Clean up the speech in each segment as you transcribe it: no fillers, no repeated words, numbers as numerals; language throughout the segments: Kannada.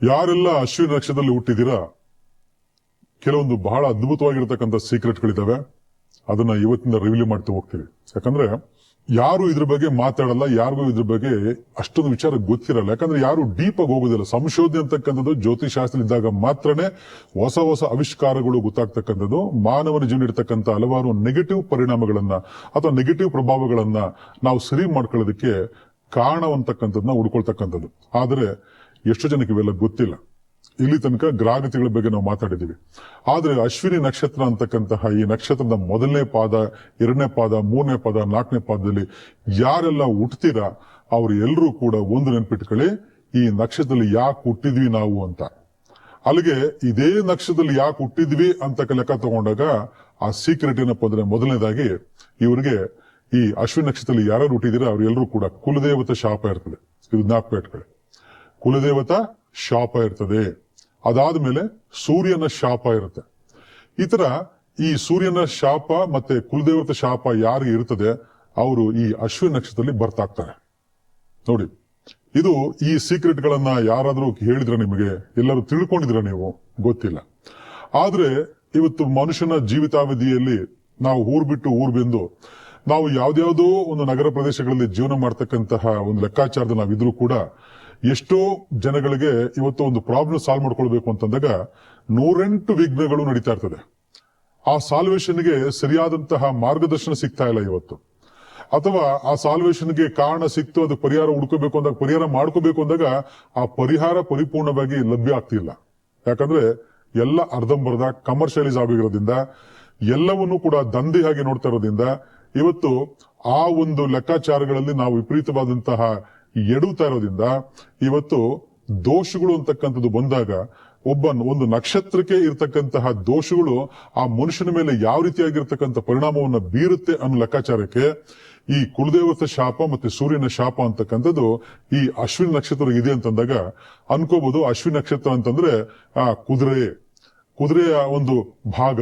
ಯಾರೆಲ್ಲ ಅಶ್ವಿನಿ ನಕ್ಷತ್ರದಲ್ಲಿ ಹುಟ್ಟಿದ್ದೀರಾ, ಕೆಲವೊಂದು ಬಹಳ ಅದ್ಭುತವಾಗಿರತಕ್ಕಂಥ ಸೀಕ್ರೆಟ್ಗಳಿದಾವೆ. ಅದನ್ನ ಇವತ್ತಿನ ರಿವೀಲ್ ಮಾಡ್ತಾ ಹೋಗ್ತೀವಿ. ಯಾಕಂದ್ರೆ ಯಾರು ಇದ್ರ ಬಗ್ಗೆ ಮಾತಾಡಲ್ಲ, ಯಾರಿಗೂ ಇದ್ರ ಬಗ್ಗೆ ಅಷ್ಟೊಂದು ವಿಚಾರ ಗೊತ್ತಿರಲ್ಲ. ಯಾಕಂದ್ರೆ ಯಾರು ಡೀಪ್ ಆಗಿ ಹೋಗೋದಿಲ್ಲ. ಸಂಶೋಧನೆ ಅಂತಕ್ಕಂಥದ್ದು ಜ್ಯೋತಿಷಾಸ್ತ್ರ ಇದ್ದಾಗ ಮಾತ್ರನೇ ಹೊಸ ಹೊಸ ಆವಿಷ್ಕಾರಗಳು ಗೊತ್ತಾಗ್ತಕ್ಕಂಥದ್ದು. ಮಾನವನ ಜೀವನ ಇರತಕ್ಕಂಥ ಹಲವಾರು ನೆಗೆಟಿವ್ ಪರಿಣಾಮಗಳನ್ನ ಅಥವಾ ನೆಗೆಟಿವ್ ಪ್ರಭಾವಗಳನ್ನ ನಾವು ಸರಿ ಮಾಡ್ಕೊಳ್ಳೋದಕ್ಕೆ ಕಾರಣವಂತಕ್ಕಂಥದ್ದನ್ನ ಹುಡ್ಕೊಳ್ತಕ್ಕಂಥದ್ದು. ಆದ್ರೆ ಎಷ್ಟು ಜನಕ್ಕೆ ಇವೆಲ್ಲ ಗೊತ್ತಿಲ್ಲ. ಇಲ್ಲಿ ತನಕ ಗ್ರಹಗತಿಗಳ ಬಗ್ಗೆ ನಾವು ಮಾತಾಡಿದೀವಿ. ಆದ್ರೆ ಅಶ್ವಿನಿ ನಕ್ಷತ್ರ ಅಂತಕ್ಕಂತಹ ಈ ನಕ್ಷತ್ರದ ಮೊದಲನೇ ಪಾದ, ಎರಡನೇ ಪಾದ, ಮೂರನೇ ಪಾದ, ನಾಲ್ಕನೇ ಪಾದದಲ್ಲಿ ಯಾರೆಲ್ಲ ಹುಟ್ಟುತ್ತೀರಾ ಅವ್ರು ಎಲ್ಲರೂ ಕೂಡ ಒಂದು ನೆನ್ಪಿಟ್ಕೊಳ್ಳಿ, ಈ ನಕ್ಷತ್ರದಲ್ಲಿ ಯಾಕೆ ಹುಟ್ಟಿದ್ವಿ ನಾವು ಅಂತ. ಅಲ್ಲಿಗೆ ಇದೇ ನಕ್ಷತ್ರದಲ್ಲಿ ಯಾಕೆ ಹುಟ್ಟಿದ್ವಿ ಅಂತ ಲೆಕ್ಕ ತಗೊಂಡಾಗ ಆ ಸೀಕ್ರೆಟ್ ಏನಪ್ಪ ಅಂದ್ರೆ, ಮೊದಲನೇದಾಗಿ ಇವರಿಗೆ ಈ ಅಶ್ವಿನಿ ನಕ್ಷತ್ರದಲ್ಲಿ ಯಾರು ಹುಟ್ಟಿದಿರಾ ಅವ್ರೆಲ್ಲರೂ ಕೂಡ ಕುಲದೇವತೆ ಶಾಪ ಇರ್ತದೆ. ಇದು ಜ್ಞಾಪಕ ಇಟ್ಕೊಳ್ಳಿ. ಕುಲದೇವತಾ ಶಾಪ ಇರ್ತದೆ. ಅದಾದ್ಮೇಲೆ ಸೂರ್ಯನ ಶಾಪ ಇರುತ್ತೆ. ಈ ತರ ಈ ಸೂರ್ಯನ ಶಾಪ ಮತ್ತೆ ಕುಲದೇವತೆ ಶಾಪ ಯಾರಿಗೆ ಇರ್ತದೆ ಅವರು ಈ ಅಶ್ವಿನಿ ನಕ್ಷತ್ರದಲ್ಲಿ ಬರ್ತಾಗ್ತಾರೆ. ನೋಡಿ, ಇದು ಈ ಸೀಕ್ರೆಟ್ ಗಳನ್ನ ಯಾರಾದ್ರೂ ಹೇಳಿದ್ರ, ನಿಮಗೆ ಎಲ್ಲರೂ ತಿಳ್ಕೊಂಡಿದ್ರ ನೀವು ಗೊತ್ತಿಲ್ಲ. ಆದ್ರೆ ಇವತ್ತು ಮನುಷ್ಯನ ಜೀವಿತಾವಧಿಯಲ್ಲಿ ನಾವು ಊರ್ ಬಿಟ್ಟು ಊರ್ ಬಂದು ನಾವು ಯಾವ್ದ್ಯಾವ್ದೋ ಒಂದು ನಗರ ಪ್ರದೇಶಗಳಲ್ಲಿ ಜೀವನ ಮಾಡ್ತಕ್ಕಂತಹ ಒಂದು ಲೆಕ್ಕಾಚಾರದಲ್ಲಿ ನಾವಿದ್ರೂ ಕೂಡ ಎಷ್ಟೋ ಜನಗಳಿಗೆ ಇವತ್ತು ಒಂದು ಪ್ರಾಬ್ಲಮ್ ಸಾಲ್ವ್ ಮಾಡ್ಕೊಳ್ಬೇಕು ಅಂತಂದಾಗ 108 ವಿಘ್ನಗಳು ನಡೀತಾ ಇರ್ತದೆ. ಆ ಸಾಲ್ವೇಷನ್ಗೆ ಸರಿಯಾದಂತಹ ಮಾರ್ಗದರ್ಶನ ಸಿಗ್ತಾ ಇಲ್ಲ ಇವತ್ತು. ಅಥವಾ ಆ ಸಾಲ್ವೇಷನ್ಗೆ ಕಾರಣ ಸಿಕ್ತು, ಅದಕ್ಕೆ ಪರಿಹಾರ ಹುಡ್ಕೋಬೇಕು ಅಂದಾಗ, ಪರಿಹಾರ ಮಾಡ್ಕೋಬೇಕು ಅಂದಾಗ ಆ ಪರಿಹಾರ ಪರಿಪೂರ್ಣವಾಗಿ ಲಭ್ಯ ಆಗ್ತಿಲ್ಲ. ಯಾಕಂದ್ರೆ ಎಲ್ಲ ಅರ್ಧಂಬರ್ಧ ಕಮರ್ಷಿಯಲೈಸ್ ಆಗಿರೋದ್ರಿಂದ, ಎಲ್ಲವನ್ನೂ ಕೂಡ ದಂಧೆಯಾಗಿ ನೋಡ್ತಾ ಇರೋದ್ರಿಂದ ಇವತ್ತು ಆ ಒಂದು ಲೆಕ್ಕಾಚಾರಗಳಲ್ಲಿ ನಾವು ವಿಪರೀತವಾದಂತಹ ಎಡುತ್ತಾ ಇರೋದ್ರಿಂದ ಇವತ್ತು ದೋಷಗಳು ಅಂತಕ್ಕಂಥದ್ದು ಬಂದಾಗ ಒಂದು ನಕ್ಷತ್ರಕ್ಕೆ ಇರತಕ್ಕಂತಹ ದೋಷಗಳು ಆ ಮನುಷ್ಯನ ಮೇಲೆ ಯಾವ ರೀತಿಯಾಗಿರ್ತಕ್ಕಂಥ ಪರಿಣಾಮವನ್ನು ಬೀರುತ್ತೆ ಅನ್ನೋ ಲೆಕ್ಕಾಚಾರಕ್ಕೆ ಈ ಕುಲದೇವತೆ ಶಾಪ ಮತ್ತೆ ಸೂರ್ಯನ ಶಾಪ ಅಂತಕ್ಕಂಥದ್ದು ಈ ಅಶ್ವಿನಿ ನಕ್ಷತ್ರ ಇದೆ ಅಂತಂದಾಗ ಅನ್ಕೋಬಹುದು. ಅಶ್ವಿನಿ ನಕ್ಷತ್ರ ಅಂತಂದ್ರೆ ಆ ಕುದುರೆಯ ಒಂದು ಭಾಗ,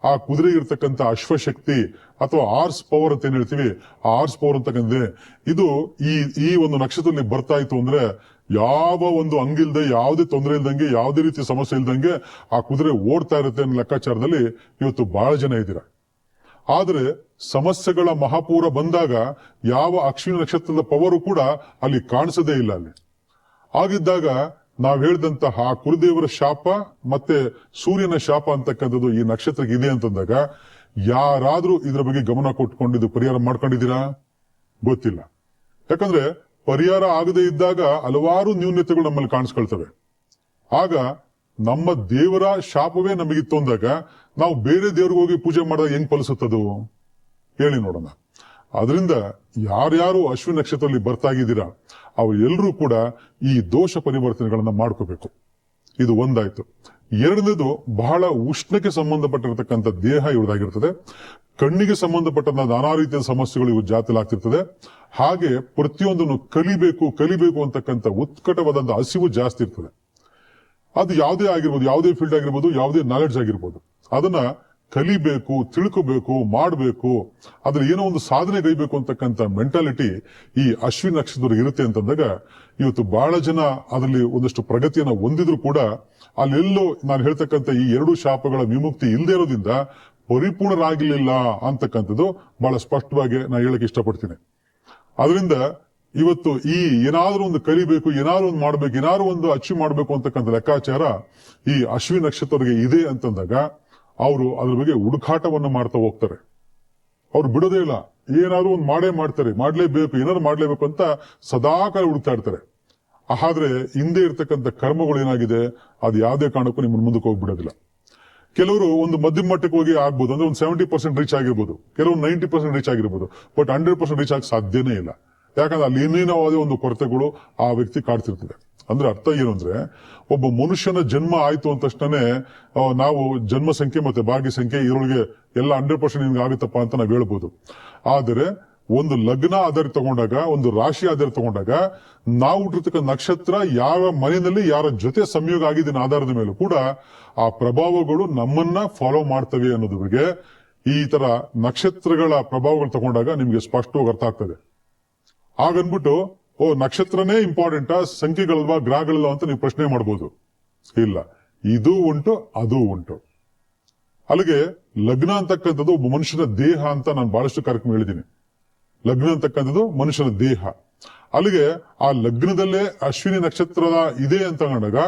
ಆ ಕುದುರೆ ಇರ್ತಕ್ಕಂಥ ಅಶ್ವಶಕ್ತಿ ಅಥವಾ ಆರ್ಸ್ ಪವರ್ ಅಂತ ಏನ್ ಹೇಳ್ತೀವಿ, ಆ ಆರ್ಸ್ ಪವರ್ ಅಂತಕ್ಕಂಥದ್ದೇ ಇದು ಈ ಒಂದು ನಕ್ಷತ್ರದಲ್ಲಿ ಬರ್ತಾ ಇತ್ತು ಅಂದ್ರೆ ಯಾವ ಒಂದು ಅಂಗಿಲ್ದೆ, ಯಾವುದೇ ತೊಂದರೆ ಇಲ್ದಂಗೆ, ಯಾವುದೇ ರೀತಿ ಸಮಸ್ಯೆ ಇಲ್ದಂಗೆ ಆ ಕುದುರೆ ಓಡ್ತಾ ಇರುತ್ತೆ ಅನ್ನೋ ಲೆಕ್ಕಾಚಾರದಲ್ಲಿ ಇವತ್ತು ಬಹಳ ಜನ ಇದ್ದೀರಾ. ಆದ್ರೆ ಸಮಸ್ಯೆಗಳ ಮಹಾಪೂರ ಬಂದಾಗ ಯಾವ ಅಶ್ವಿನಿ ನಕ್ಷತ್ರದ ಪವರು ಕೂಡ ಅಲ್ಲಿ ಕಾಣಿಸದೇ ಇಲ್ಲ. ಅಲ್ಲಿ ಆಗಿದ್ದಾಗ ನಾವ್ ಹೇಳಿದಂತಹ ಆ ಕುಲದೇವರ ಶಾಪ ಮತ್ತೆ ಸೂರ್ಯನ ಶಾಪ ಅಂತಕ್ಕಂಥದ್ದು ಈ ನಕ್ಷತ್ರಕ್ಕೆ ಇದೆ ಅಂತಂದಾಗ ಯಾರಾದ್ರೂ ಇದ್ರ ಬಗ್ಗೆ ಗಮನ ಕೊಟ್ಕೊಂಡಿದ್ದು ಪರಿಹಾರ ಮಾಡ್ಕೊಂಡಿದ್ದೀರಾ? ಗೊತ್ತಿಲ್ಲ. ಯಾಕಂದ್ರೆ ಪರಿಹಾರ ಆಗದೆ ಇದ್ದಾಗ ಹಲವಾರು ನ್ಯೂನ್ಯತೆಗಳು ನಮ್ಮಲ್ಲಿ ಕಾಣಿಸ್ಕೊಳ್ತವೆ. ಆಗ ನಮ್ಮ ದೇವರ ಶಾಪವೇ ನಮಗಿತ್ತು ಅಂದಾಗ ನಾವು ಬೇರೆ ದೇವ್ರಿಗೆ ಹೋಗಿ ಪೂಜೆ ಮಾಡಿದಾಗ ಹೆಂಗ್ ಫಲಿಸುತ್ತದು ಹೇಳಿ ನೋಡೋಣ. ಅದರಿಂದ ಯಾರ್ಯಾರು ಅಶ್ವಿನಿ ನಕ್ಷತ್ರದಲ್ಲಿ ಬರ್ತಾಗಿದ್ದೀರಾ ಅವ್ರು ಎಲ್ಲರೂ ಕೂಡ ಈ ದೋಷ ಪರಿವರ್ತನೆಗಳನ್ನ ಮಾಡ್ಕೋಬೇಕು. ಇದು ಒಂದಾಯ್ತು. ಎರಡನೇದು, ಬಹಳ ಉಷ್ಣಕ್ಕೆ ಸಂಬಂಧಪಟ್ಟಿರತಕ್ಕಂಥ ದೇಹ ಇವ್ರದಾಗಿರ್ತದೆ. ಕಣ್ಣಿಗೆ ಸಂಬಂಧಪಟ್ಟಂತ ನಾನಾ ರೀತಿಯ ಸಮಸ್ಯೆಗಳು ಇವ್ರ ಜಾತಿಲಾಗ್ತಿರ್ತದೆ. ಹಾಗೆ ಪ್ರತಿಯೊಂದನ್ನು ಕಲಿಬೇಕು ಅಂತಕ್ಕಂಥ ಉತ್ಕಟವಾದಂತ ಹಸಿವು ಜಾಸ್ತಿ ಇರ್ತದೆ. ಅದು ಯಾವುದೇ ಆಗಿರ್ಬೋದು, ಯಾವುದೇ ಫೀಲ್ಡ್ ಆಗಿರ್ಬೋದು, ಯಾವುದೇ ನಾಲೆಡ್ಜ್ ಆಗಿರ್ಬೋದು, ಅದನ್ನ ಕಲಿಬೇಕು, ತಿಳ್ಕೋಬೇಕು, ಮಾಡಬೇಕು, ಅದ್ರ ಏನೋ ಒಂದು ಸಾಧನೆ ಗೈಬೇಕು ಅಂತಕ್ಕಂಥ ಮೆಂಟಾಲಿಟಿ ಈ ಅಶ್ವಿನಿ ನಕ್ಷತ್ರದಲ್ಲಿ ಇರುತ್ತೆ ಅಂತಂದಾಗ ಇವತ್ತು ಬಹಳ ಜನ ಅದರಲ್ಲಿ ಒಂದಷ್ಟು ಪ್ರಗತಿಯನ್ನ ಹೊಂದಿದ್ರು ಕೂಡ ಅಲ್ಲೆಲ್ಲೋ ನಾನು ಹೇಳ್ತಕ್ಕಂಥ ಈ ಎರಡು ಶಾಪಗಳ ವಿಮುಕ್ತಿ ಇಲ್ಲದೆ ಇರೋದ್ರಿಂದ ಪರಿಪೂರ್ಣರಾಗಿರ್ಲಿಲ್ಲ ಅಂತಕ್ಕಂಥದ್ದು ಬಹಳ ಸ್ಪಷ್ಟವಾಗಿ ನಾನು ಹೇಳಕ್ ಇಷ್ಟಪಡ್ತೀನಿ. ಅದರಿಂದ ಇವತ್ತು ಈ ಏನಾದ್ರೂ ಒಂದು ಕಲಿಬೇಕು, ಏನಾದ್ರು ಒಂದು ಮಾಡ್ಬೇಕು, ಏನಾದ್ರು ಒಂದು ಅಚೀವ್ ಮಾಡ್ಬೇಕು ಅಂತಕ್ಕಂಥ ಲೆಕ್ಕಾಚಾರ ಈ ಅಶ್ವಿನಿ ನಕ್ಷತ್ರರಿಗೆ ಇದೆ ಅಂತಂದಾಗ ಅವರು ಅದ್ರ ಬಗ್ಗೆ ಹುಡುಕಾಟವನ್ನು ಮಾಡ್ತಾ ಹೋಗ್ತಾರೆ. ಅವ್ರು ಬಿಡೋದೇ ಇಲ್ಲ. ಏನಾದ್ರು ಒಂದು ಮಾಡ್ತಾರೆ, ಮಾಡ್ಲೇಬೇಕು, ಏನಾದ್ರು ಮಾಡ್ಲೇಬೇಕು ಅಂತ ಸದಾಕಾಲ ಹುಡುಕ್ತಾ ಇರ್ತಾರೆ. ಆದ್ರೆ ಹಿಂದೆ ಇರ್ತಕ್ಕಂಥ ಕರ್ಮಗಳು ಏನಾಗಿದೆ ಅದು ಯಾವುದೇ ಕಾರಣಕ್ಕೂ ನಿಮ್ಮನ್ನ ಮುಂದಕ್ಕೆ ಹೋಗ್ಬಿಡೋದಿಲ್ಲ. ಕೆಲವರು ಒಂದು ಮಧ್ಯಮ ಮಟ್ಟಕ್ಕೆ ಹೋಗಿ ಆಗ್ಬೋದು, ಅಂದ್ರೆ ಒಂದು 70% ರೀಚ್ ಆಗಿರ್ಬೋದು, ಕೆಲವರು 90% ರೀಚ್ ಆಗಿರ್ಬೋದು, ಬಟ್ 100% ರೀಚ್ ಆಗಿ ಸಾಧ್ಯನೇ ಇಲ್ಲ. ಯಾಕಂದ್ರೆ ಅಲ್ಲಿ ಏನೇನೋ ಒಂದು ಕೊರತೆಗಳು ಆ ವ್ಯಕ್ತಿ ಕಾಡ್ತಿರ್ತದೆ. ಅಂದ್ರೆ ಅರ್ಥ ಏನು ಅಂದ್ರೆ, ಒಬ್ಬ ಮನುಷ್ಯನ ಜನ್ಮ ಆಯ್ತು ಅಂತ ತಕ್ಷಣನೇ ನಾವು ಜನ್ಮ ಸಂಖ್ಯೆ ಮತ್ತೆ ಭಾಗ್ಯ ಸಂಖ್ಯೆ ಇದರೊಳಗೆ ಎಲ್ಲ 100% ನಿಮ್ಗೆ ಆಗುತ್ತಪ್ಪ ಅಂತ ನಾವ್ ಹೇಳ್ಬೋದು. ಆದರೆ ಒಂದು ಲಗ್ನ ಆಧಾರ ತಗೊಂಡಾಗ, ಒಂದು ರಾಶಿ ಆಧಾರ ತಗೊಂಡಾಗ, ನಾವು ಹುಟ್ಟಿರ್ತಕ್ಕಂಥ ನಕ್ಷತ್ರ ಯಾವ ಮನೆಯಲ್ಲಿ ಯಾರ ಜೊತೆ ಸಂಯೋಗ ಆಗಿದೆ ಆಧಾರದ ಮೇಲೂ ಕೂಡ ಆ ಪ್ರಭಾವಗಳು ನಮ್ಮನ್ನ ಫಾಲೋ ಮಾಡ್ತವೆ ಅನ್ನೋದ್ರ ಬಗ್ಗೆ ಈ ತರ ನಕ್ಷತ್ರಗಳ ಪ್ರಭಾವಗಳು ತಗೊಂಡಾಗ ನಿಮ್ಗೆ ಸ್ಪಷ್ಟವಾಗಿ ಅರ್ಥ ಆಗ್ತದೆ. ಹಾಗನ್ಬಿಟ್ಟು ನಕ್ಷತ್ರನೇ ಇಂಪಾರ್ಟೆಂಟಾ, ಸಂಖ್ಯೆಗಳಲ್ವಾ, ಗ್ರಹಗಳಲ್ವಾ ಅಂತ ನೀವು ಪ್ರಶ್ನೆ ಮಾಡಬಹುದು. ಇಲ್ಲ, ಇದು ಉಂಟು, ಅದು ಉಂಟು. ಅಲ್ಲಿಗೆ ಲಗ್ನ ಅಂತಕ್ಕಂಥದ್ದು ಒಬ್ಬ ಮನುಷ್ಯನ ದೇಹ ಅಂತ ನಾನು ಬಹಳಷ್ಟು ಕಾರ್ಯಕ್ರಮ ಹೇಳಿದ್ದೀನಿ. ಲಗ್ನ ಅಂತಕ್ಕಂಥದ್ದು ಮನುಷ್ಯನ ದೇಹ. ಅಲ್ಲಿಗೆ ಆ ಲಗ್ನದಲ್ಲೇ ಅಶ್ವಿನಿ ನಕ್ಷತ್ರದ ಇದೆ ಅಂತ ಕಂಡಾಗ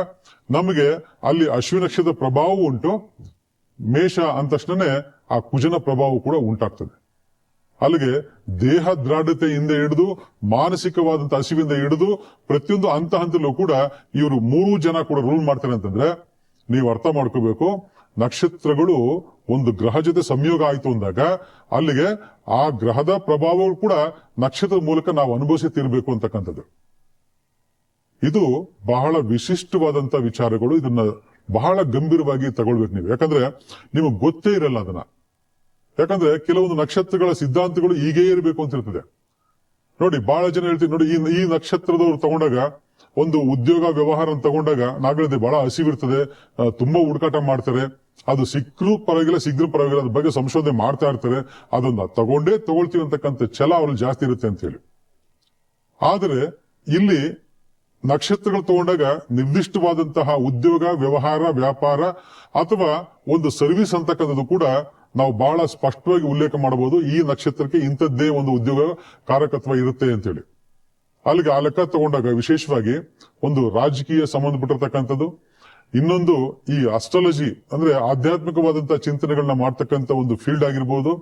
ನಮಗೆ ಅಲ್ಲಿ ಅಶ್ವಿನಿ ನಕ್ಷತ್ರದ ಪ್ರಭಾವ ಉಂಟು. ಮೇಷ ಅಂದ ತಕ್ಷಣನೇ ಆ ಕುಜನ ಪ್ರಭಾವ ಕೂಡ ಉಂಟಾಗ್ತದೆ. ಅಲ್ಲಿಗೆ ದೇಹ ದ್ರಾಢತೆಯಿಂದ ಹಿಡಿದು ಮಾನಸಿಕವಾದಂತ ಹಸಿವಿಂದ ಹಿಡಿದು ಪ್ರತಿಯೊಂದು ಹಂತದಲ್ಲೂ ಕೂಡ ಇವರು 3 ಜನ ಕೂಡ ರೂಲ್ ಮಾಡ್ತಾರೆ ಅಂತಂದ್ರೆ ನೀವು ಅರ್ಥ ಮಾಡ್ಕೋಬೇಕು. ನಕ್ಷತ್ರಗಳು ಒಂದು ಗ್ರಹ ಜೊತೆ ಸಂಯೋಗ ಆಯ್ತು ಅಂದಾಗ ಅಲ್ಲಿಗೆ ಆ ಗ್ರಹದ ಪ್ರಭಾವಗಳು ಕೂಡ ನಕ್ಷತ್ರದ ಮೂಲಕ ನಾವು ಅನುಭವಿಸಿ ತೀರ್ಬೇಕು ಅಂತಕ್ಕಂಥದ್ದು. ಇದು ಬಹಳ ವಿಶಿಷ್ಟವಾದಂತ ವಿಚಾರಗಳು. ಇದನ್ನ ಬಹಳ ಗಂಭೀರವಾಗಿ ತಗೊಳ್ಬೇಕು ನೀವು. ಯಾಕಂದ್ರೆ ನಿಮಗೆ ಗೊತ್ತೇ ಇರಲ್ಲ ಅದನ್ನ. ಯಾಕಂದ್ರೆ ಕೆಲವೊಂದು ನಕ್ಷತ್ರಗಳ ಸಿದ್ಧಾಂತಗಳು ಹೀಗೇ ಇರಬೇಕು ಅಂತ ಇರ್ತದೆ. ನೋಡಿ, ಬಹಳ ಜನ ಹೇಳ್ತೀವಿ ನೋಡಿ, ಈ ನಕ್ಷತ್ರದವ್ರು ತಗೊಂಡಾಗ ಒಂದು ಉದ್ಯೋಗ ವ್ಯವಹಾರ ತಗೊಂಡಾಗ ನಾಗಳಿದೆ ಬಹಳ ಹಸಿವಿರ್ತದೆ, ತುಂಬಾ ಹುಡುಕಾಟ ಮಾಡ್ತಾರೆ. ಅದು ಸಿಕ್ಕರೂ ಪರವಾಗಿಲ್ಲ, ಸಿಕ್ಕರೂ ಪರವಾಗಿಲ್ಲ, ಅದ್ರ ಬಗ್ಗೆ ಸಂಶೋಧನೆ ಮಾಡ್ತಾ ಇರ್ತಾರೆ. ಅದನ್ನ ತಗೊಳ್ತೀವಿ ಅಂತಕ್ಕಂಥ ಛಲ ಅವ್ರಲ್ಲಿ ಜಾಸ್ತಿ ಇರುತ್ತೆ ಅಂತ ಹೇಳಿ. ಆದ್ರೆ ಇಲ್ಲಿ ನಕ್ಷತ್ರಗಳು ತಗೊಂಡಾಗ ನಿರ್ದಿಷ್ಟವಾದಂತಹ ಉದ್ಯೋಗ, ವ್ಯವಹಾರ, ವ್ಯಾಪಾರ ಅಥವಾ ಒಂದು ಸರ್ವಿಸ್ ಅಂತಕ್ಕಂಥದ್ದು ಕೂಡ ನಾವು ಬಹಳ ಸ್ಪಷ್ಟವಾಗಿ ಉಲ್ಲೇಖ ಮಾಡಬಹುದು. ಈ ನಕ್ಷತ್ರಕ್ಕೆ ಇಂಥದ್ದೇ ಒಂದು ಉದ್ಯೋಗ ಕಾರಕತ್ವ ಇರುತ್ತೆ ಅಂತೇಳಿ. ಅಲ್ಲಿಗೆ ಆ ಲೆಕ್ಕ ತಗೊಂಡಾಗ ವಿಶೇಷವಾಗಿ ಒಂದು ರಾಜಕೀಯ ಸಂಬಂಧಪಟ್ಟಿರ್ತಕ್ಕಂಥದ್ದು, ಇನ್ನೊಂದು ಈ ಅಸ್ಟ್ರಾಲಜಿ ಅಂದ್ರೆ ಆಧ್ಯಾತ್ಮಿಕವಾದಂತಹ ಚಿಂತನೆಗಳನ್ನ ಮಾಡ್ತಕ್ಕಂಥ ಒಂದು ಫೀಲ್ಡ್ ಆಗಿರ್ಬೋದು,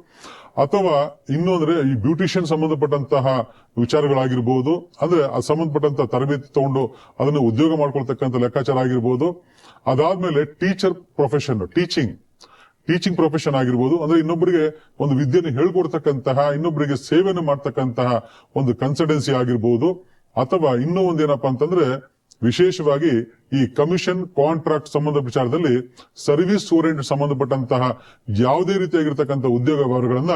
ಅಥವಾ ಇನ್ನು ಅಂದ್ರೆ ಈ ಬ್ಯೂಟಿಷಿಯನ್ ಸಂಬಂಧಪಟ್ಟಂತಹ ವಿಚಾರಗಳಾಗಿರ್ಬೋದು, ಅಂದ್ರೆ ಅದು ಸಂಬಂಧಪಟ್ಟಂತ ತರಬೇತಿ ತಗೊಂಡು ಅದನ್ನು ಉದ್ಯೋಗ ಮಾಡ್ಕೊಳ್ತಕ್ಕಂಥ ಲೆಕ್ಕಾಚಾರ ಆಗಿರ್ಬೋದು. ಅದಾದ್ಮೇಲೆ ಟೀಚರ್ ಪ್ರೊಫೆಷನ್, ಟೀಚಿಂಗ್ ಪ್ರೊಫೆಷನ್ ಆಗಿರ್ಬೋದು, ಅಂದ್ರೆ ಇನ್ನೊಬ್ಬರಿಗೆ ಒಂದು ವಿದ್ಯೆಯನ್ನು ಹೇಳ್ಕೊಡ್ತಕ್ಕಂತಹ, ಇನ್ನೊಬ್ಬರಿಗೆ ಸೇವೆಯನ್ನು ಮಾಡ್ತಕ್ಕಂತಹ ಒಂದು ಕನ್ಸಲ್ಟೆನ್ಸಿ ಆಗಿರ್ಬೋದು. ಅಥವಾ ಇನ್ನೂ ಒಂದೇನಪ್ಪಾ ಅಂತಂದ್ರೆ ವಿಶೇಷವಾಗಿ ಈ ಕಮಿಷನ್ ಕಾಂಟ್ರಾಕ್ಟ್ ಸಂಬಂಧ ವಿಚಾರದಲ್ಲಿ ಸರ್ವಿಸ್ ಓರಿಯೆಂಟೆಡ್ ಸಂಬಂಧಪಟ್ಟಂತಹ ಯಾವುದೇ ರೀತಿಯಾಗಿರ್ತಕ್ಕಂಥ ಉದ್ಯೋಗ ವ್ಯವಹಾರಗಳನ್ನ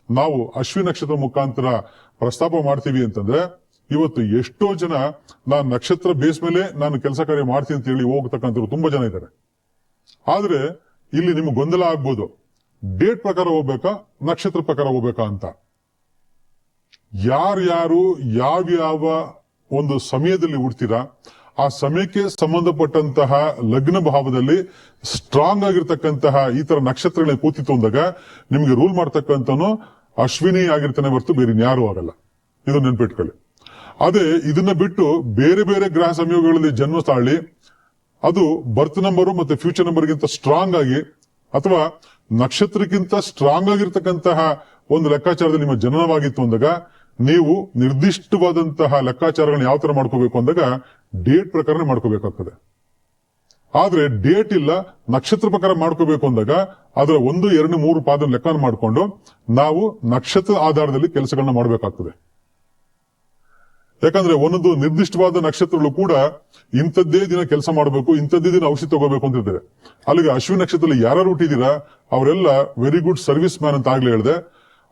ನಾವು ಅಶ್ವಿನಿ ನಕ್ಷತ್ರ ಮುಖಾಂತರ ಪ್ರಸ್ತಾಪ ಮಾಡ್ತೀವಿ ಅಂತಂದ್ರೆ ಇವತ್ತು ಎಷ್ಟೋ ಜನ ನಾನು ನಕ್ಷತ್ರ ಬೇಸ್ ಮೇಲೆ ನಾನು ಕೆಲಸ ಕಾರ್ಯ ಮಾಡ್ತೀನಿ ಅಂತ ಹೇಳಿ ಹೋಗ್ತಕ್ಕಂಥವ್ರು ತುಂಬಾ ಜನ ಇದ್ದಾರೆ. ಆದ್ರೆ ಇಲ್ಲಿ ನಿಮ್ಗೆ ಗೊಂದಲ ಆಗ್ಬೋದು, ಡೇಟ್ ಪ್ರಕಾರ ಹೋಗ್ಬೇಕಾ, ನಕ್ಷತ್ರ ಪ್ರಕಾರ ಹೋಗ್ಬೇಕಾ ಅಂತ. ಯಾರ್ಯಾರು ಯಾವ್ಯಾವ ಒಂದು ಸಮಯದಲ್ಲಿ ಹುಡ್ತೀರಾ ಆ ಸಮಯಕ್ಕೆ ಸಂಬಂಧಪಟ್ಟಂತಹ ಲಗ್ನ ಭಾವದಲ್ಲಿ ಸ್ಟ್ರಾಂಗ್ ಆಗಿರ್ತಕ್ಕಂತಹ ಈ ತರ ನಕ್ಷತ್ರಗಳನ್ನ ಕೂತಿತ್ತು ಅಂದಾಗ ನಿಮ್ಗೆ ರೂಲ್ ಮಾಡ್ತಕ್ಕಂಥನು ಅಶ್ವಿನಿ ಆಗಿರ್ತಾನೆ ಹೊರತು ಬೇರೆ ಯಾರು ಆಗಲ್ಲ. ಇದು ನೆನ್ಪಿಟ್ಕೊಳ್ಳಿ. ಅದೇ ಇದನ್ನ ಬಿಟ್ಟು ಬೇರೆ ಬೇರೆ ಗ್ರಹ ಸಂಯೋಗಗಳಲ್ಲಿ ಜನ್ಮ ತಾಳಿ ಅದು ಬರ್ತ್ ನಂಬರು ಮತ್ತೆ ಫ್ಯೂಚರ್ ನಂಬರ್ಗಿಂತ ಸ್ಟ್ರಾಂಗ್ ಆಗಿ ಅಥವಾ ನಕ್ಷತ್ರಕ್ಕಿಂತ ಸ್ಟ್ರಾಂಗ್ ಆಗಿರ್ತಕ್ಕಂತಹ ಒಂದು ಲೆಕ್ಕಾಚಾರದಲ್ಲಿ ನಿಮ್ಮ ಜನನವಾಗಿತ್ತು ಅಂದಾಗ ನೀವು ನಿರ್ದಿಷ್ಟವಾದಂತಹ ಲೆಕ್ಕಾಚಾರಗಳನ್ನ ಯಾವ ತರ ಮಾಡ್ಕೋಬೇಕು ಅಂದಾಗ ಡೇಟ್ ಪ್ರಕಾರ ಮಾಡ್ಕೋಬೇಕಾಗ್ತದೆ. ಆದ್ರೆ ಡೇಟ್ ಇಲ್ಲ, ನಕ್ಷತ್ರ ಪ್ರಕಾರ ಮಾಡ್ಕೋಬೇಕು ಅಂದಾಗ ಅದರ 1, 2, 3 ಪಾದ ಲೆಕ್ಕ ಮಾಡಿಕೊಂಡು ನಾವು ನಕ್ಷತ್ರ ಆಧಾರದಲ್ಲಿ ಕೆಲಸಗಳನ್ನ ಮಾಡಬೇಕಾಗ್ತದೆ. ಯಾಕಂದ್ರೆ ಒಂದೊಂದು ನಿರ್ದಿಷ್ಟವಾದ ನಕ್ಷತ್ರಗಳು ಕೂಡ ಇಂಥದ್ದೇ ದಿನ ಕೆಲಸ ಮಾಡಬೇಕು, ಇಂಥದ್ದೇ ದಿನ ಔಷಧಿ ತಗೋಬೇಕು ಅಂತ ಇದ್ದಾರೆ. ಅಲ್ಲಿಗೆ ಅಶ್ವಿನಿ ನಕ್ಷತ್ರದಲ್ಲಿ ಯಾರು ಹುಟ್ಟಿದೀರಾ ಅವರೆಲ್ಲ ವೆರಿ ಗುಡ್ ಸರ್ವಿಸ್ ಮ್ಯಾನ್ ಅಂತ ಆಗ್ಲೇ ಹೇಳಿದೆ.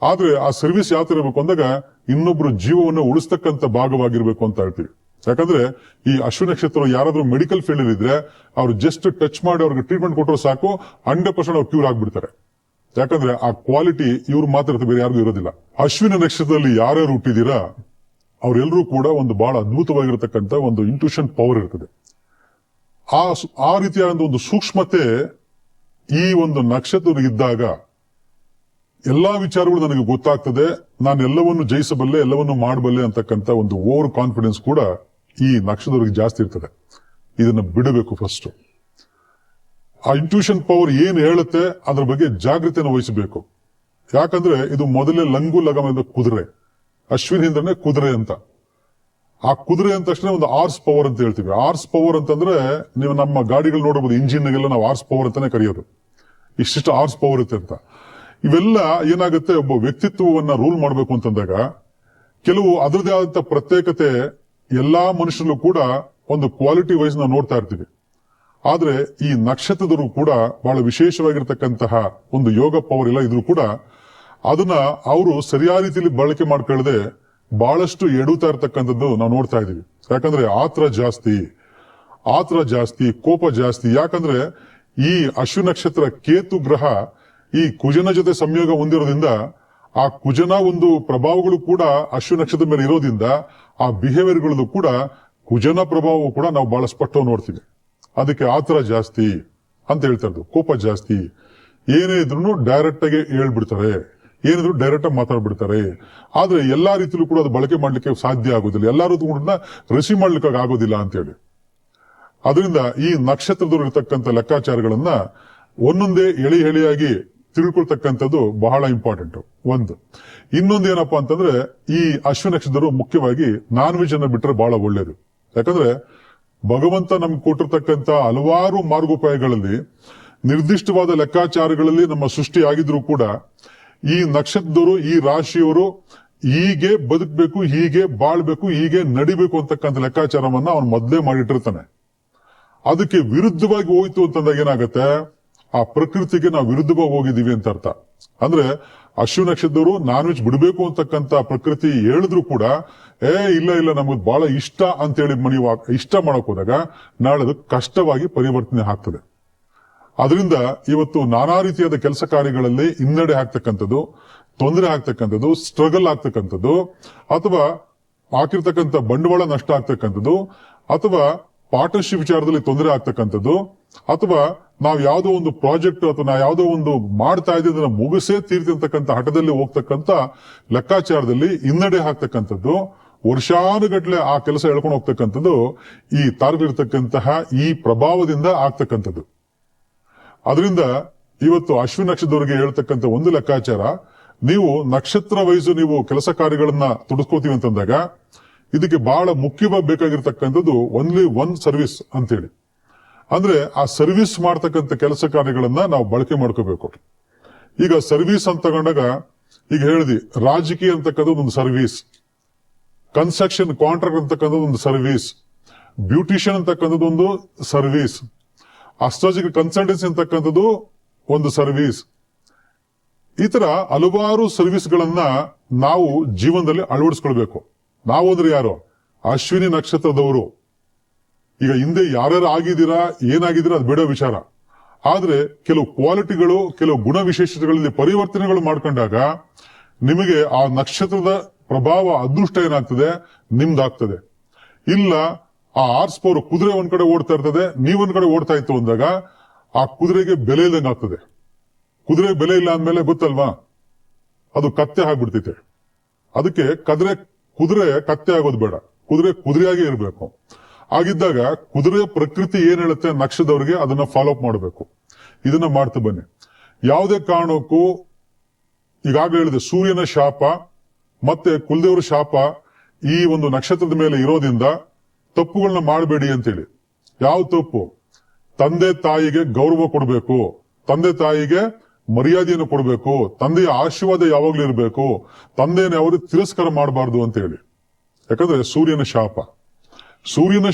ಆದ್ರೆ ಆ ಸರ್ವಿಸ್ ಯಾವ ತರ ಇರಬೇಕು ಅಂದಾಗ ಇನ್ನೊಬ್ರು ಜೀವವನ್ನು ಉಳಿಸ್ತಕ್ಕಂಥ ಭಾಗವಾಗಿರ್ಬೇಕು ಅಂತ ಹೇಳ್ತೀವಿ. ಯಾಕಂದ್ರೆ ಈ ಅಶ್ವಿನಿ ನಕ್ಷತ್ರ ಯಾರಾದ್ರೂ ಮೆಡಿಕಲ್ ಫೀಲ್ಡ್ ಅಲ್ಲಿ ಇದ್ರೆ ಅವ್ರು ಜಸ್ಟ್ ಟಚ್ ಮಾಡಿ ಅವ್ರಿಗೆ ಟ್ರೀಟ್ಮೆಂಟ್ ಕೊಟ್ಟರು ಸಾಕು, 100% ಅವ್ರು ಕ್ಯೂರ್ ಆಗ್ಬಿಡ್ತಾರೆ. ಯಾಕಂದ್ರೆ ಆ ಕ್ವಾಲಿಟಿ ಇವ್ರು ಮಾತ್ರ ಇರುತ್ತೆ, ಬೇರೆ ಯಾರಿಗೂ ಇರೋದಿಲ್ಲ. ಅಶ್ವಿನಿ ನಕ್ಷತ್ರದಲ್ಲಿ ಯಾರ್ಯಾರು ಹುಟ್ಟಿದೀರಾ ಅವರೆಲ್ಲರೂ ಕೂಡ ಒಂದು ಬಹಳ ಅದ್ಭುತವಾಗಿರತಕ್ಕಂತ ಒಂದು ಇಂಟ್ಯೂಷನ್ ಪವರ್ ಇರ್ತದೆ. ಆ ರೀತಿಯಾದ ಒಂದು ಸೂಕ್ಷ್ಮತೆ ಈ ಒಂದು ನಕ್ಷತ್ರ ಇದ್ದಾಗ ಎಲ್ಲಾ ವಿಚಾರಗಳು ನನಗೆ ಗೊತ್ತಾಗ್ತದೆ, ನಾನು ಎಲ್ಲವನ್ನು ಜಯಿಸಬಲ್ಲೆ, ಎಲ್ಲವನ್ನು ಮಾಡಬಲ್ಲೆ ಅಂತಕ್ಕಂಥ ಒಂದು ಓವರ್ ಕಾನ್ಫಿಡೆನ್ಸ್ ಕೂಡ ಈ ನಕ್ಷತ್ರರಿಗೆ ಜಾಸ್ತಿ ಇರ್ತದೆ. ಇದನ್ನ ಬಿಡಬೇಕು. ಫಸ್ಟ್ ಆ ಇಂಟ್ಯೂಷನ್ ಪವರ್ ಏನ್ ಹೇಳುತ್ತೆ ಅದ್ರ ಬಗ್ಗೆ ಜಾಗೃತಿಯನ್ನು ವಹಿಸಬೇಕು. ಯಾಕಂದ್ರೆ ಇದು ಮೊದಲೇ ಲಂಗು ಲಗಮದ ಕುದುರೆ, ಅಶ್ವಿನಿ ಅಂದ್ರೆ ಕುದುರೆ ಅಂತ. ಆ ಕುದುರೆ ಅಂದ ತಕ್ಷಣ ಒಂದು ಆರ್ಸ್ ಪವರ್ ಅಂತ ಹೇಳ್ತೀವಿ. ಆರ್ಸ್ ಪವರ್ ಅಂತಂದ್ರೆ ನೀವು ನಮ್ಮ ಗಾಡಿಗಳು ನೋಡಬಹುದು, ಇಂಜಿನ್ಗೆಲ್ಲ ನಾವು ಆರ್ಸ್ ಪವರ್ ಅಂತಾನೆ ಕರೆಯೋದು. ಇಷ್ಟಿಷ್ಟು ಆರ್ಸ್ ಪವರ್ ಇರುತ್ತೆ ಅಂತ. ಇವೆಲ್ಲ ಏನಾಗುತ್ತೆ, ಒಬ್ಬ ವ್ಯಕ್ತಿತ್ವವನ್ನ ರೂಲ್ ಮಾಡಬೇಕು ಅಂತಂದಾಗ ಕೆಲವು ಅದರದೇ ಆದಂತ ಪ್ರತ್ಯೇಕತೆ ಎಲ್ಲಾ ಮನುಷ್ಯರಲ್ಲೂ ಕೂಡ ಒಂದು ಕ್ವಾಲಿಟಿ ವೈಸ್ ನಾವು ನೋಡ್ತಾ ಇರ್ತೀವಿ. ಆದ್ರೆ ಈ ನಕ್ಷತ್ರದವರು ಕೂಡ ಬಹಳ ವಿಶೇಷವಾಗಿರ್ತಕ್ಕಂತಹ ಒಂದು ಯೋಗ ಪವರ್ ಎಲ್ಲ ಇದ್ರು ಕೂಡ ಅದನ್ನ ಅವರು ಸರಿಯಾದ ರೀತಿಯಲ್ಲಿ ಬಳಕೆ ಮಾಡ್ಕೊಳ್ಳದೆ ಬಹಳಷ್ಟು ಎಡುತ್ತಾ ಇರ್ತಕ್ಕಂಥದ್ದು ನಾವು ನೋಡ್ತಾ ಇದೀವಿ. ಯಾಕಂದ್ರೆ ಆತರ ಜಾಸ್ತಿ, ಕೋಪ ಜಾಸ್ತಿ. ಯಾಕಂದ್ರೆ ಈ ಅಶ್ವಿನಿ ನಕ್ಷತ್ರ ಕೇತು ಗ್ರಹ ಈ ಕುಜನ ಜೊತೆ ಸಂಯೋಗ ಹೊಂದಿರೋದ್ರಿಂದ ಆ ಕುಜನ ಒಂದು ಪ್ರಭಾವಗಳು ಕೂಡ ಅಶ್ವಿನಿ ನಕ್ಷತ್ರದ ಮೇಲೆ ಇರೋದ್ರಿಂದ ಆ ಬಿಹೇವಿಯರ್ಗಳದ್ದು ಕೂಡ ಕುಜನ ಪ್ರಭಾವ ಕೂಡ ನಾವು ಬಹಳ ಸ್ಪಷ್ಟವಾಗಿ ನೋಡ್ತೀವಿ. ಅದಕ್ಕೆ ಆತರ ಜಾಸ್ತಿ ಅಂತ ಹೇಳ್ತಾ ಇರೋದು, ಕೋಪ ಜಾಸ್ತಿ, ಏನೇ ಇದ್ರು ಡೈರೆಕ್ಟ್ ಆಗಿ ಹೇಳ್ಬಿಡ್ತಾರೆ, ಏನಿದ್ರು ಡೈರೆಕ್ಟ್ ಆಗಿ ಮಾತಾಡ್ಬಿಡ್ತಾರೆ. ಆದ್ರೆ ಎಲ್ಲಾ ರೀತಿಯಲ್ಲೂ ಕೂಡ ಅದು ಬಳಕೆ ಮಾಡ್ಲಿಕ್ಕೆ ಸಾಧ್ಯ ಆಗೋದಿಲ್ಲ, ಎಲ್ಲರೂ ಕೂಡ ರಿಸೀವ್ ಮಾಡ್ಲಿಕ್ಕೆ ಆಗೋದಿಲ್ಲ ಅಂತ ಹೇಳಿ. ಅದರಿಂದ ಈ ನಕ್ಷತ್ರದವರು ಇರತಕ್ಕಂಥ ಲೆಕ್ಕಾಚಾರಗಳನ್ನ ಒಂದೊಂದೇ ಎಳೆಯಾಗಿ ತಿಳ್ಕೊಳ್ತಕ್ಕಂಥದ್ದು ಬಹಳ ಇಂಪಾರ್ಟೆಂಟ್. ಒಂದು ಇನ್ನೊಂದು ಏನಪ್ಪಾ ಅಂತಂದ್ರೆ, ಈ ಅಶ್ವಿನಿ ನಕ್ಷತ್ರದವರು ಮುಖ್ಯವಾಗಿ ನಾನ್ ವೆಜ್ ಅನ್ನ ಬಿಟ್ಟರೆ ಬಹಳ ಒಳ್ಳೇದು. ಯಾಕಂದ್ರೆ ಭಗವಂತ ನಮ್ಗೆ ಕೊಟ್ಟಿರ್ತಕ್ಕಂಥ ಹಲವಾರು ಮಾರ್ಗೋಪಾಯಗಳಲ್ಲಿ ನಿರ್ದಿಷ್ಟವಾದ ಲೆಕ್ಕಾಚಾರಗಳಲ್ಲಿ ನಮ್ಮ ಸೃಷ್ಟಿ ಆಗಿದ್ರು ಕೂಡ ಈ ನಕ್ಷತ್ರದವರು, ಈ ರಾಶಿಯವರು ಹೀಗೆ ಬದುಕಬೇಕು, ಹೀಗೆ ಬಾಳ್ಬೇಕು, ಹೀಗೆ ನಡಿಬೇಕು ಅಂತಕ್ಕಂಥ ಲೆಕ್ಕಾಚಾರವನ್ನ ಅವನು ಮೊದಲೇ ಮಾಡಿಟ್ಟಿರ್ತಾನೆ. ಅದಕ್ಕೆ ವಿರುದ್ಧವಾಗಿ ಹೋಯ್ತು ಅಂತಂದಾಗ ಏನಾಗತ್ತೆ, ಆ ಪ್ರಕೃತಿಗೆ ನಾವು ವಿರುದ್ಧವಾಗಿ ಹೋಗಿದೀವಿ ಅಂತ ಅರ್ಥ. ಅಂದ್ರೆ ಅಶ್ವಿನಿ ನಕ್ಷತ್ರದವರು ನಾನ್ ವೆಜ್ ಬಿಡಬೇಕು ಅಂತಕ್ಕಂಥ ಪ್ರಕೃತಿ ಹೇಳಿದ್ರು ಕೂಡ ಇಲ್ಲ ನಮಗೆ ಬಹಳ ಇಷ್ಟ ಅಂತೇಳಿ ಇಷ್ಟ ಮಾಡಕ್ ಹೋದಾಗ ನಾಳೆ ಅದು ಕಷ್ಟವಾಗಿ ಪರಿವರ್ತನೆ ಆಗ್ತದೆ. ಅದರಿಂದ ಇವತ್ತು ನಾನಾ ರೀತಿಯಾದ ಕೆಲಸ ಕಾರ್ಯಗಳಲ್ಲಿ ಹಿನ್ನಡೆ ಆಗ್ತಕ್ಕಂಥದ್ದು, ತೊಂದರೆ ಆಗ್ತಕ್ಕಂಥದ್ದು, ಸ್ಟ್ರಗಲ್ ಆಗ್ತಕ್ಕಂಥದ್ದು, ಅಥವಾ ಹಾಕಿರ್ತಕ್ಕಂಥ ಬಂಡವಾಳ ನಷ್ಟ ಆಗ್ತಕ್ಕಂಥದ್ದು, ಅಥವಾ ಪಾರ್ಟ್ನರ್ಶಿಪ್ ವಿಚಾರದಲ್ಲಿ ತೊಂದರೆ ಆಗ್ತಕ್ಕಂಥದ್ದು, ಅಥವಾ ನಾವು ಯಾವುದೋ ಒಂದು ಪ್ರಾಜೆಕ್ಟ್ ಅಥವಾ ನಾವು ಯಾವುದೋ ಒಂದು ಮಾಡ್ತಾ ಇದ್ದೀವಿ ಮುಗಿಸೇ ತೀರ್ತಿರ್ತಕ್ಕಂಥ ಹಠದಲ್ಲಿ ಹೋಗ್ತಕ್ಕಂಥ ಲೆಕ್ಕಾಚಾರದಲ್ಲಿ ಹಿನ್ನಡೆ ಆಗ್ತಕ್ಕಂಥದ್ದು, ವರ್ಷಾನುಗಟ್ಲೆ ಆ ಕೆಲಸ ಹೇಳ್ಕೊಂಡು ಹೋಗ್ತಕ್ಕಂಥದ್ದು ಈ ತಾರಕಲ್ಲಿರ್ತಕ್ಕಂತಹ ಈ ಪ್ರಭಾವದಿಂದ ಆಗ್ತಕ್ಕಂಥದ್ದು. ಅದರಿಂದ ಇವತ್ತು ಅಶ್ವಿನಿ ನಕ್ಷತ್ರದವರಿಗೆ ಹೇಳ್ತಕ್ಕಂಥ ಒಂದು ಲೆಕ್ಕಾಚಾರ, ನೀವು ನಕ್ಷತ್ರ ವೈಸು ನೀವು ಕೆಲಸ ಕಾರ್ಯಗಳನ್ನ ತೊಡಸ್ಕೋತೀವಿ ಅಂತಂದಾಗ ಇದಕ್ಕೆ ಬಹಳ ಮುಖ್ಯವಾಗಿ ಬೇಕಾಗಿರ್ತಕ್ಕಂಥದ್ದು ಓನ್ಲಿ ಒನ್ ಸರ್ವಿಸ್ ಅಂತೇಳಿ. ಅಂದ್ರೆ ಆ ಸರ್ವಿಸ್ ಮಾಡ್ತಕ್ಕಂಥ ಕೆಲಸ ಕಾರ್ಯಗಳನ್ನ ನಾವು ಬಳಕೆ ಮಾಡ್ಕೋಬೇಕು. ಈಗ ಸರ್ವಿಸ್ ಅಂತ ತಗೊಂಡಾಗ ಈಗ ಹೇಳಿದ್ವಿ, ರಾಜಕೀಯ ಅಂತಕ್ಕಂಥದ್ದು ಒಂದು ಸರ್ವಿಸ್, ಕನ್ಸ್ಟ್ರಕ್ಷನ್ ಕಾಂಟ್ರಾಕ್ಟ್ ಅಂತಕ್ಕಂಥದ್ದು ಒಂದು ಸರ್ವಿಸ್, ಬ್ಯೂಟಿಷಿಯನ್ ಅಂತಕ್ಕಂಥದ್ದು ಒಂದು ಸರ್ವಿಸ್, ಅಸ್ಟ್ರಾಲಜಿಕಲ್ ಕನ್ಸಲ್ಟೆನ್ಸಿ ಅಂತಕ್ಕಂಥದ್ದು ಒಂದು ಸರ್ವಿಸ್. ಈ ತರ ಹಲವಾರು ಸರ್ವಿಸ್ ಗಳನ್ನ ನಾವು ಜೀವನದಲ್ಲಿ ಅಳವಡಿಸ್ಕೊಳ್ಬೇಕು. ನಾವು ಅಂದ್ರೆ ಯಾರು? ಅಶ್ವಿನಿ ನಕ್ಷತ್ರದವರು. ಈಗ ಹಿಂದೆ ಯಾರ್ಯಾರು ಆಗಿದ್ದೀರಾ, ಏನಾಗಿದ್ದೀರಾ ಅದು ಬಿಡೋ ವಿಚಾರ. ಆದ್ರೆ ಕೆಲವು ಕ್ವಾಲಿಟಿಗಳು, ಕೆಲವು ಗುಣ ವಿಶೇಷತೆಗಳಲ್ಲಿ ಪರಿವರ್ತನೆಗಳು ಮಾಡ್ಕೊಂಡಾಗ ನಿಮಗೆ ಆ ನಕ್ಷತ್ರದ ಪ್ರಭಾವ, ಅದೃಷ್ಟ ಏನಾಗ್ತದೆ, ನಿಮ್ದಾಗ್ತದೆ. ಇಲ್ಲ ಆ ಆರ್ಸ್ ಪವರ್ ಕುದುರೆ ಒಂದ್ ಕಡೆ ಓಡ್ತಾ ಇರ್ತದೆ, ನೀವೊಂದ್ ಕಡೆ ಓಡ್ತಾ ಇತ್ತು ಅಂದಾಗ ಆ ಕುದುರೆಗೆ ಬೆಲೆ ಇಲ್ದಂಗೆ ಆಗ್ತದೆ. ಕುದುರೆ ಬೆಲೆ ಇಲ್ಲ ಅಂದ್ಮೇಲೆ ಗೊತ್ತಲ್ವಾ, ಅದು ಕತ್ತೆ ಆಗ್ಬಿಡ್ತೈತೆ. ಅದಕ್ಕೆ ಕುದುರೆ ಕತ್ತೆ ಆಗೋದು ಬೇಡ, ಕುದುರೆಯಾಗಿ ಇರಬೇಕು. ಆಗಿದ್ದಾಗ ಕುದುರೆ ಪ್ರಕೃತಿ ಏನ್ ಹೇಳುತ್ತೆ ನಕ್ಷತ್ರದವರಿಗೆ ಅದನ್ನ ಫಾಲೋ ಅಪ್ ಮಾಡಬೇಕು. ಇದನ್ನ ಮಾಡ್ತಾ ಬನ್ನಿ. ಯಾವುದೇ ಕಾರಣಕ್ಕೂ ಈಗಾಗಲೇ ಹೇಳಿದೆ, ಸೂರ್ಯನ ಶಾಪ ಮತ್ತೆ ಕುಲದೇವರ ಶಾಪ ಈ ಒಂದು ನಕ್ಷತ್ರದ ಮೇಲೆ ಇರೋದ್ರಿಂದ ತಪ್ಪುಗಳನ್ನ ಮಾಡಬೇಡಿ ಅಂತೇಳಿ. ಯಾವ ತಪ್ಪು? ತಂದೆ ತಾಯಿಗೆ ಗೌರವ ಕೊಡಬೇಕು, ತಂದೆ ತಾಯಿಗೆ ಮರ್ಯಾದೆಯನ್ನು ಕೊಡಬೇಕು, ತಂದೆಯ ಆಶೀರ್ವಾದ ಯಾವಾಗ್ಲೂ ಇರಬೇಕು, ತಂದೆಯನ್ನು ಅವರು ತಿರಸ್ಕಾರ ಮಾಡಬಾರ್ದು ಅಂತ ಹೇಳಿ. ಯಾಕಂದ್ರೆ ಸೂರ್ಯನ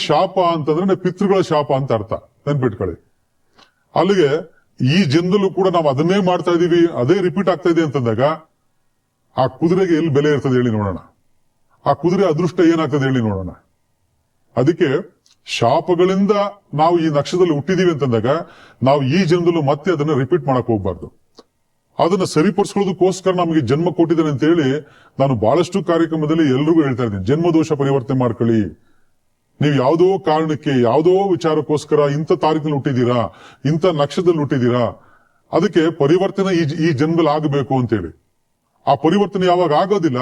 ಶಾಪ ಅಂತಂದ್ರೆ ಪಿತೃಗಳ ಶಾಪ ಅಂತ ಅರ್ಥ, ನೆನ್ಪಿಟ್ಕೊಳ್ಳಿ. ಅಲ್ಲಿಗೆ ಈ ಜನ್ಮದಲ್ಲೂ ಕೂಡ ನಾವು ಅದನ್ನೇ ಮಾಡ್ತಾ ಇದೀವಿ, ಅದೇ ರಿಪೀಟ್ ಆಗ್ತಾ ಇದೆ ಅಂತಂದಾಗ ಆ ಕುದುರೆಗೆ ಎಲ್ಲಿ ಬೆಲೆ ಇರ್ತದೆ ಹೇಳಿ ನೋಡೋಣ, ಆ ಕುದುರೆ ಅದೃಷ್ಟ ಏನಾಗ್ತದೆ ಹೇಳಿ ನೋಡೋಣ. ಅದಕ್ಕೆ ಶಾಪಗಳಿಂದ ನಾವು ಈ ನಕ್ಷತ್ರದಲ್ಲಿ ಹುಟ್ಟಿದೀವಿ ಅಂತಂದಾಗ ನಾವು ಈ ಜನ್ಮದಲ್ಲೂ ಮತ್ತೆ ಅದನ್ನ ರಿಪೀಟ್ ಮಾಡಕ್ ಹೋಗ್ಬಾರ್ದು. ಅದನ್ನ ಸರಿಪಡಿಸ್ಕೊಳ್ಳೋದಕ್ಕೋಸ್ಕರ ನಮಗೆ ಜನ್ಮ ಕೊಟ್ಟಿದ್ದಾನೆ ಅಂತ ಹೇಳಿ ನಾನು ಬಹಳಷ್ಟು ಕಾರ್ಯಕ್ರಮದಲ್ಲಿ ಎಲ್ರಿಗೂ ಹೇಳ್ತಾ ಇದ್ದೀನಿ, ಜನ್ಮದೋಷ ಪರಿವರ್ತನೆ ಮಾಡ್ಕೊಳ್ಳಿ. ನೀವು ಯಾವುದೋ ಕಾರಣಕ್ಕೆ, ಯಾವುದೋ ವಿಚಾರಕ್ಕೋಸ್ಕರ ಇಂಥ ತಾರೀಕಿನಲ್ಲಿ ಹುಟ್ಟಿದೀರಾ, ಇಂಥ ನಕ್ಷತ್ರದಲ್ಲಿ ಹುಟ್ಟಿದೀರಾ, ಅದಕ್ಕೆ ಪರಿವರ್ತನೆ ಈ ಜನ್ಮದಲ್ಲಿ ಆಗಬೇಕು ಅಂತೇಳಿ. ಆ ಪರಿವರ್ತನೆ ಯಾವಾಗ ಆಗೋದಿಲ್ಲ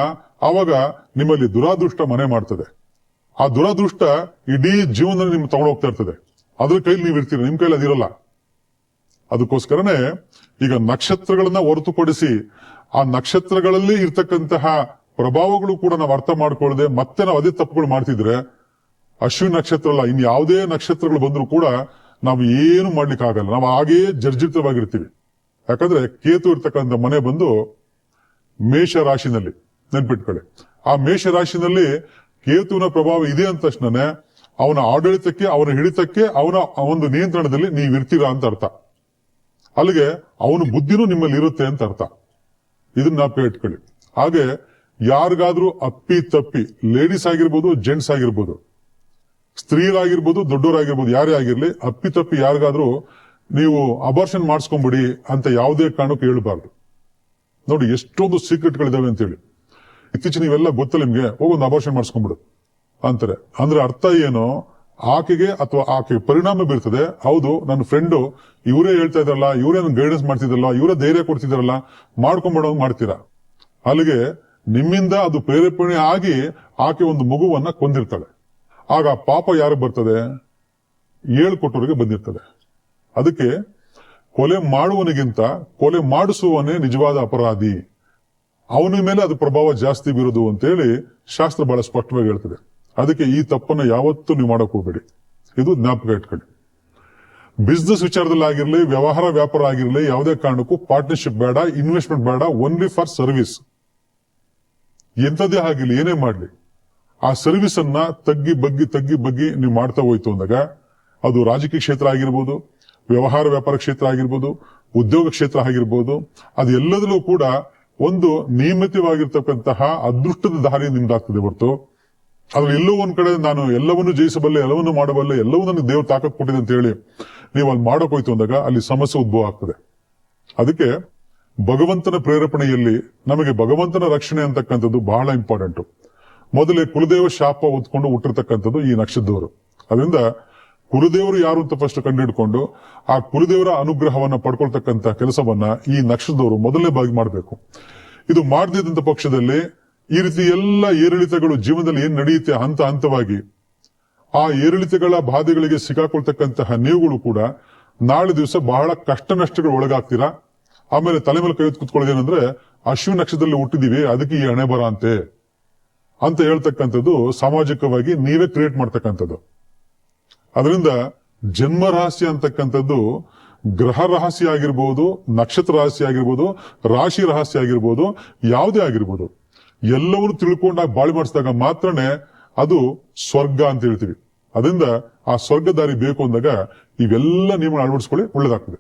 ಆವಾಗ ನಿಮ್ಮಲ್ಲಿ ದುರಾದೃಷ್ಟ ಮನೆ ಮಾಡ್ತದೆ. ಆ ದುರಾದೃಷ್ಟ ಇಡೀ ಜೀವನದಲ್ಲಿ ನಿಮ್ಗೆ ತಗೊಂಡೋಗ್ತಾ ಇರ್ತದೆ. ಅದ್ರ ಕೈಲಿ ನೀವು ಇರ್ತೀರ, ನಿಮ್ ಕೈಲಿ ಅದಿರಲ್ಲ. ಅದಕ್ಕೋಸ್ಕರನೇ ಈಗ ನಕ್ಷತ್ರಗಳನ್ನ ಹೊರತುಪಡಿಸಿ ಆ ನಕ್ಷತ್ರಗಳಲ್ಲಿ ಇರ್ತಕ್ಕಂತಹ ಪ್ರಭಾವಗಳು ಕೂಡ ನಾವು ಅರ್ಥ ಮಾಡ್ಕೊಳ್ಳದೆ ಮತ್ತೆ ನಾವು ಅದೇ ತಪ್ಪುಗಳು ಮಾಡ್ತಿದ್ರೆ, ಅಶ್ವಿನಿ ನಕ್ಷತ್ರ ಅಲ್ಲ, ಇನ್ ಯಾವುದೇ ನಕ್ಷತ್ರಗಳು ಬಂದ್ರು ಕೂಡ ನಾವು ಏನು ಮಾಡ್ಲಿಕ್ಕೆ ಆಗಲ್ಲ. ನಾವು ಹಾಗೇ ಜರ್ಜಿತವಾಗಿರ್ತೀವಿ. ಯಾಕಂದ್ರೆ ಕೇತು ಇರ್ತಕ್ಕಂಥ ಮನೆ ಬಂದು ಮೇಷ ರಾಶಿನಲ್ಲಿ, ನೆನ್ಪಿಟ್ಕೊಳ್ಳಿ. ಆ ಮೇಷ ರಾಶಿನಲ್ಲಿ ಕೇತುವಿನ ಪ್ರಭಾವ ಇದೆ ಅಂದ ತಕ್ಷಣನೇ ಅವನ ಆಡಳಿತಕ್ಕೆ, ಅವನ ಹಿಡಿತಕ್ಕೆ, ಅವನ ಒಂದು ನಿಯಂತ್ರಣದಲ್ಲಿ ನೀವಿರ್ತೀರಾ ಅಂತ ಅರ್ಥ. ಅಲ್ಲಿಗೆ ಅವನ ಬುದ್ಧಿನೂ ನಿಮ್ಮಲ್ಲಿ ಇರುತ್ತೆ ಅಂತ ಅರ್ಥ. ಇದನ್ನ ನಾವು ಇಟ್ಕೊಳ್ಳಿ. ಹಾಗೆ ಯಾರಿಗಾದ್ರೂ ಅಪ್ಪಿ ತಪ್ಪಿ, ಲೇಡೀಸ್ ಆಗಿರ್ಬೋದು, ಜೆಂಟ್ಸ್ ಆಗಿರ್ಬೋದು, ಸ್ತ್ರೀಯರಾಗಿರ್ಬೋದು, ದೊಡ್ಡವರಾಗಿರ್ಬೋದು, ಯಾರೇ ಆಗಿರ್ಲಿ, ಅಪ್ಪಿ ತಪ್ಪಿ ಯಾರಿಗಾದ್ರೂ ನೀವು ಅಬಾರ್ಷನ್ ಮಾಡಿಸ್ಕೊಂಬಿಡಿ ಅಂತ ಯಾವುದೇ ಕಾರಣಕ್ಕೂ ಹೇಳ್ಬಾರ್ದು. ನೋಡಿ ಎಷ್ಟೊಂದು ಸೀಕ್ರೆಟ್ಗಳಿದಾವೆ ಅಂತೇಳಿ. ಇತ್ತೀಚೆಗೆ ನೀವೆಲ್ಲ ಗೊತ್ತಲ್ಲ ನಿಮ್ಗೆ, ಹೋಗೊಂದು ಅಬಾರ್ಷನ್ ಮಾಡಿಸ್ಕೊಂಡ್ಬಿಡು ಅಂತಾರೆ. ಅಂದ್ರೆ ಅರ್ಥ ಏನು, ಆಕೆಗೆ ಅಥವಾ ಆಕೆ ಪರಿಣಾಮ ಬೀರ್ತದೆ. ಹೌದು, ನನ್ನ ಫ್ರೆಂಡು ಇವರೇ ಹೇಳ್ತಾ ಇದ್ರಲ್ಲ, ಇವರೇ ನನ್ ಗೈಡೆನ್ಸ್ ಮಾಡ್ತಿದ್ರಲ್ಲ, ಇವರೇ ಧೈರ್ಯ ಕೊಡ್ತಿದ್ರಲ್ಲ, ಮಾಡ್ಕೊಂಡ್ಬಿಡೋ ಮಾಡ್ತೀರಾ. ಅಲ್ಲಿಗೆ ನಿಮ್ಮಿಂದ ಅದು ಪ್ರೇರೇಪಣೆ ಆಗಿ ಆಕೆ ಒಂದು ಮಗುವನ್ನ ಕೊಂದಿರ್ತಾಳೆ. ಆಗ ಪಾಪ ಯಾರು ಬರ್ತದೆ, ಹೇಳ್ಕೊಟ್ಟವರಿಗೆ ಬಂದಿರ್ತದೆ. ಅದಕ್ಕೆ ಕೊಲೆ ಮಾಡುವನಿಗಿಂತ ಕೊಲೆ ಮಾಡಿಸುವವನೇ ನಿಜವಾದ ಅಪರಾಧಿ, ಅವನ ಮೇಲೆ ಅದು ಪ್ರಭಾವ ಜಾಸ್ತಿ ಬೀರೋದು ಅಂತೇಳಿ ಶಾಸ್ತ್ರ ಬಹಳ ಸ್ಪಷ್ಟವಾಗಿ ಹೇಳ್ತದೆ. ಅದಕ್ಕೆ ಈ ತಪ್ಪನ್ನ ಯಾವತ್ತೂ ನೀವು ಮಾಡಕ್ ಹೋಗ್ಬೇಡಿ, ಇದು ಜ್ಞಾಪಕ ಇಟ್ಕೊಳ್ಳಿ. ಬಿಸ್ನೆಸ್ ವಿಚಾರದಲ್ಲಿ ಆಗಿರ್ಲಿ, ವ್ಯಾಪಾರ ಆಗಿರ್ಲಿ, ಯಾವುದೇ ಕಾರಣಕ್ಕೂ ಪಾರ್ಟ್ನರ್ಶಿಪ್ ಬೇಡ, ಇನ್ವೆಸ್ಟ್ಮೆಂಟ್ ಬೇಡ, ಓನ್ಲಿ ಫಾರ್ ಸರ್ವಿಸ್. ಎಂಥದ್ದೇ ಆಗಿರ್ಲಿ, ಏನೇ ಮಾಡ್ಲಿ, ಆ ಸರ್ವಿಸ್ ಅನ್ನ ತಗ್ಗಿ ಬಗ್ಗಿ ನೀವು ಮಾಡ್ತಾ ಹೋಯ್ತು ಅಂದಾಗ, ಅದು ರಾಜಕೀಯ ಕ್ಷೇತ್ರ ಆಗಿರ್ಬೋದು, ವ್ಯಾಪಾರ ಕ್ಷೇತ್ರ ಆಗಿರ್ಬೋದು, ಉದ್ಯೋಗ ಕ್ಷೇತ್ರ ಆಗಿರ್ಬೋದು, ಅದು ಎಲ್ಲದಲ್ಲೂ ಕೂಡ ಒಂದು ನಿಯಮಿತವಾಗಿರ್ತಕ್ಕಂತಹ ಅದೃಷ್ಟದ ದಾರಿ ನಿಮ್ದಾಗ್ತದೆ ಹೊರತು ಅದ್ರಲ್ಲಿ ಎಲ್ಲೋ ಒಂದ್ ಕಡೆ ನಾನು ಎಲ್ಲವನ್ನೂ ಜಯಿಸಬಲ್ಲೆ, ಎಲ್ಲವನ್ನೂ ಮಾಡಬಲ್ಲೆ, ಎಲ್ಲವೂ ನನಗೆ ದೇವ್ರು ತಾಕತ್ ಕೊಟ್ಟಿದೆ ಅಂತ ಹೇಳಿ ನೀವು ಅಲ್ಲಿ ಮಾಡಕ್ ಹೋಯ್ತು ಅಂದಾಗ ಅಲ್ಲಿ ಸಮಸ್ಯೆ ಉದ್ಭವ ಆಗ್ತದೆ. ಅದಕ್ಕೆ ಭಗವಂತನ ಪ್ರೇರೇಪಣೆಯಲ್ಲಿ ನಮಗೆ ಭಗವಂತನ ರಕ್ಷಣೆ ಅಂತಕ್ಕಂಥದ್ದು ಬಹಳ ಇಂಪಾರ್ಟೆಂಟ್. ಮೊದಲೇ ಕುಲದೇವ ಶಾಪ ಹೊತ್ಕೊಂಡು ಹುಟ್ಟಿರ್ತಕ್ಕಂಥದ್ದು ಈ ನಕ್ಷತ್ರದವರು. ಅದರಿಂದ ಕುಲದೇವರು ಯಾರು ಅಂತ ಫಸ್ಟ್ ಕಂಡುಹಿಡ್ಕೊಂಡು ಆ ಕುಲದೇವರ ಅನುಗ್ರಹವನ್ನ ಪಡ್ಕೊಳ್ತಕ್ಕಂಥ ಕೆಲಸವನ್ನ ಈ ನಕ್ಷತ್ರದವರು ಮೊದಲನೇ ಬಾಗಿ ಮಾಡಬೇಕು. ಇದು ಮಾಡದಿದ್ದಂತ ಪಕ್ಷದಲ್ಲಿ ಈ ರೀತಿ ಎಲ್ಲ ಏರಿಳಿತಗಳು ಜೀವನದಲ್ಲಿ ಏನ್ ನಡೆಯುತ್ತೆ ಹಂತವಾಗಿ ಆ ಏರಿಳಿತಗಳ ಬಾಧೆಗಳಿಗೆ ಸಿಕ್ಕಾಕೊಳ್ತಕ್ಕಂತಹ ನೀವುಗಳು ಕೂಡ ನಾಳೆ ದಿವಸ ಬಹಳ ಕಷ್ಟ ನಷ್ಟಗಳು ಒಳಗಾಗ್ತೀರಾ. ಆಮೇಲೆ ತಲೆ ಮೇಲೆ ಕೈ ಹೊತ್ತು ಕುತ್ಕೊಳ್ಳೋದೇನಂದ್ರೆ ಅಶ್ವಿನಿ ನಕ್ಷತ್ರದಲ್ಲಿ ಹುಟ್ಟಿದೀವಿ, ಅದಕ್ಕೆ ಈ ಹಣೆ ಬರ ಅಂತ ಹೇಳ್ತಕ್ಕಂಥದ್ದು ಸಾಮಾಜಿಕವಾಗಿ ನೀವೇ ಕ್ರಿಯೇಟ್ ಮಾಡ್ತಕ್ಕಂಥದ್ದು. ಅದರಿಂದ ಜನ್ಮ ರಹಸ್ಯ ಅಂತಕ್ಕಂಥದ್ದು ಗ್ರಹ ರಹಸ್ಯ ಆಗಿರ್ಬೋದು, ನಕ್ಷತ್ರ ರಹಸ್ಯ ಆಗಿರ್ಬೋದು, ರಾಶಿ ರಹಸ್ಯ ಆಗಿರ್ಬೋದು, ಯಾವುದೇ ಆಗಿರ್ಬೋದು, ಎಲ್ಲವನ್ನೂ ತಿಳ್ಕೊಂಡಾಗ ಬಾಳಿ ಮಾಡಿಸಿದಾಗ ಮಾತ್ರನೇ ಅದು ಸ್ವರ್ಗ ಅಂತ ಹೇಳ್ತೀವಿ. ಅದರಿಂದ ಆ ಸ್ವರ್ಗ ದಾರಿ ಬೇಕು ಅಂದಾಗ ಇವೆಲ್ಲ ನಿಯಮ ಅಳವಡಿಸ್ಕೊಳ್ಳಿ, ಒಳ್ಳೇದಾಗ್ತದೆ.